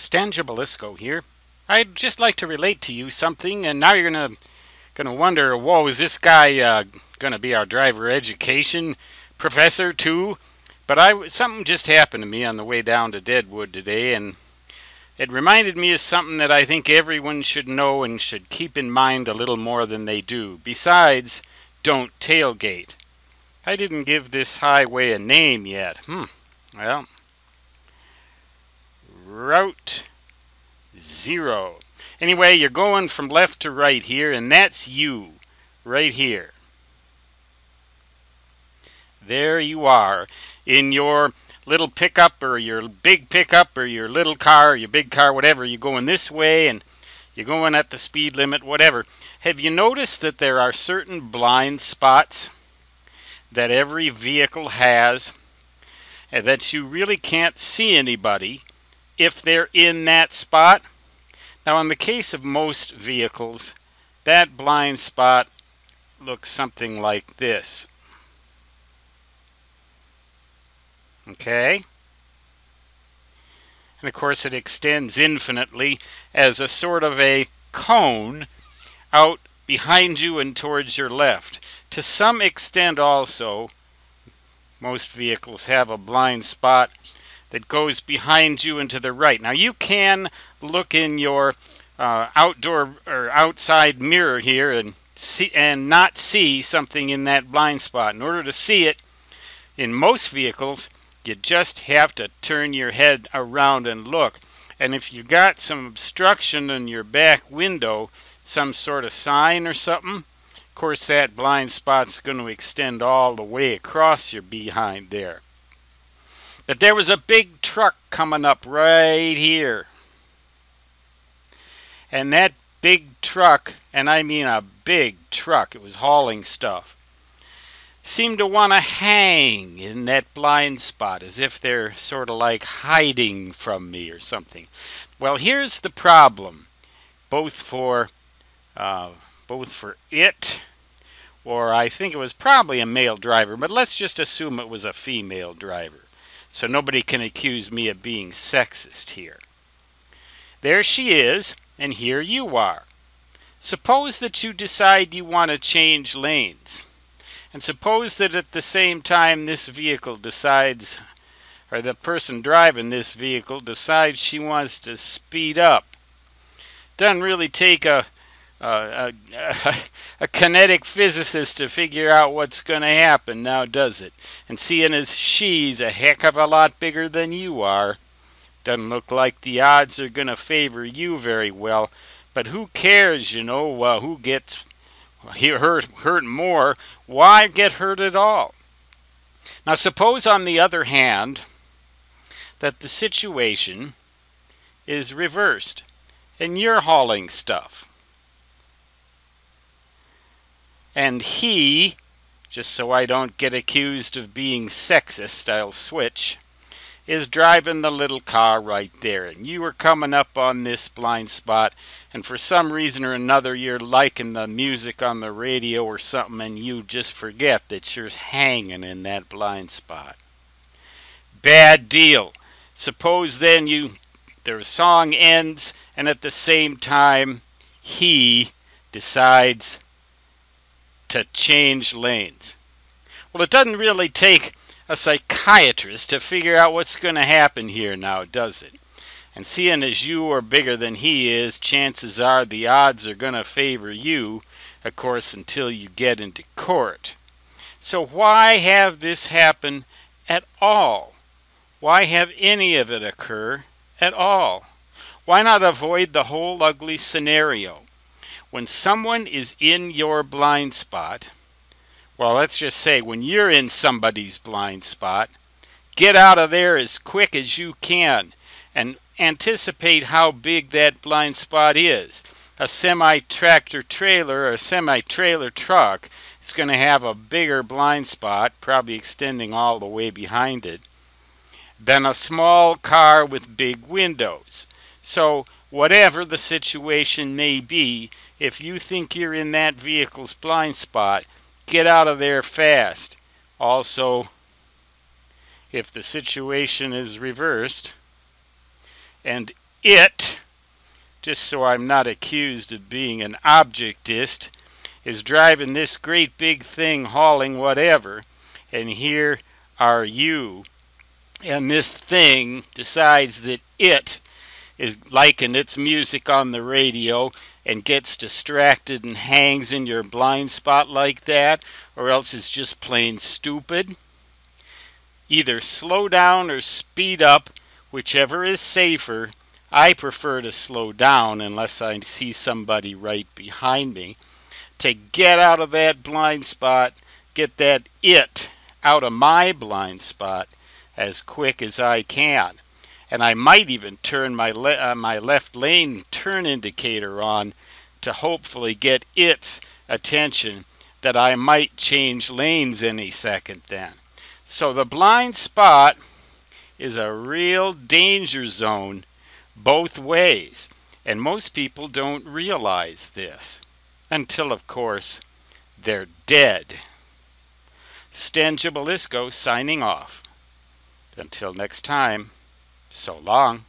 Stan Jabalisco here. I'd just like to relate to you something, and now you're gonna wonder, whoa, is this guy gonna be our driver education professor too? But something just happened to me on the way down to Deadwood today, and it reminded me of something that I think everyone should know and should keep in mind a little more than they do. Besides, don't tailgate. I didn't give this highway a name yet. Well, Route 0. Anyway, you're going from left to right here, and that's you, right here. There you are, in your little pickup or your big pickup or your little car or your big car, whatever. You're going this way and you're going at the speed limit, whatever. Have you noticed that there are certain blind spots that every vehicle has, and that you really can't see anybody if they're in that spot? Now, in the case of most vehicles, that blind spot looks something like this. Okay? And of course it extends infinitely as a sort of a cone out behind you and towards your left. To some extent also, most vehicles have a blind spot that goes behind you and to the right. Now you can look in your outdoor or outside mirror here and see and not see something in that blind spot. In order to see it, in most vehicles, you just have to turn your head around and look. And if you got some obstruction in your back window, some sort of sign or something, of course that blind spot's going to extend all the way across your behind there. But there was a big truck coming up right here. And that big truck, and I mean a big truck, it was hauling stuff, seemed to want to hang in that blind spot as if they're sort of like hiding from me or something. Well, here's the problem, both for it, or I think it was probably a male driver, but let's just assume it was a female driver, so nobody can accuse me of being sexist here. There she is, and here you are. Suppose that you decide you want to change lanes. And suppose that at the same time this vehicle decides, or the person driving this vehicle decides she wants to speed up. Doesn't really take a kinetic physicist to figure out what's going to happen now, does it? And seeing as she's a heck of a lot bigger than you are, doesn't look like the odds are going to favor you very well. But who cares, you know, who gets hurt more? Why get hurt at all? Now suppose on the other hand that the situation is reversed and you're hauling stuff, and he, just so I don't get accused of being sexist, I'll switch, is driving the little car right there, and you are coming up on this blind spot, and for some reason or another you're liking the music on the radio or something, and you just forget that you're hanging in that blind spot. Bad deal. Suppose then the song ends, and at the same time he decides to change lanes. Well, it doesn't really take a psychiatrist to figure out what's going to happen here now, does it? And seeing as you are bigger than he is, chances are the odds are going to favor you, of course, until you get into court. So why have this happen at all? Why have any of it occur at all? Why not avoid the whole ugly scenario? When someone is in your blind spot, well, let's just say when you're in somebody's blind spot, get out of there as quick as you can and anticipate how big that blind spot is. A semi-tractor trailer or a semi-trailer truck is going to have a bigger blind spot, probably extending all the way behind it, than a small car with big windows. So whatever the situation may be, if you think you're in that vehicle's blind spot, get out of there fast. Also, if the situation is reversed and it, just so I'm not accused of being an objectist, is driving this great big thing hauling whatever, and here are you, and this thing decides that it is liking its music on the radio and gets distracted and hangs in your blind spot like that, or else is just plain stupid. Either slow down or speed up, whichever is safer. I prefer to slow down unless I see somebody right behind me, to get out of that blind spot, get that it out of my blind spot as quick as I can. And I might even turn my left lane turn indicator on to hopefully get its attention that I might change lanes any second then. So the blind spot is a real danger zone both ways, and most people don't realize this until, of course, they're dead. Stan Gibilisco signing off. Until next time, so long.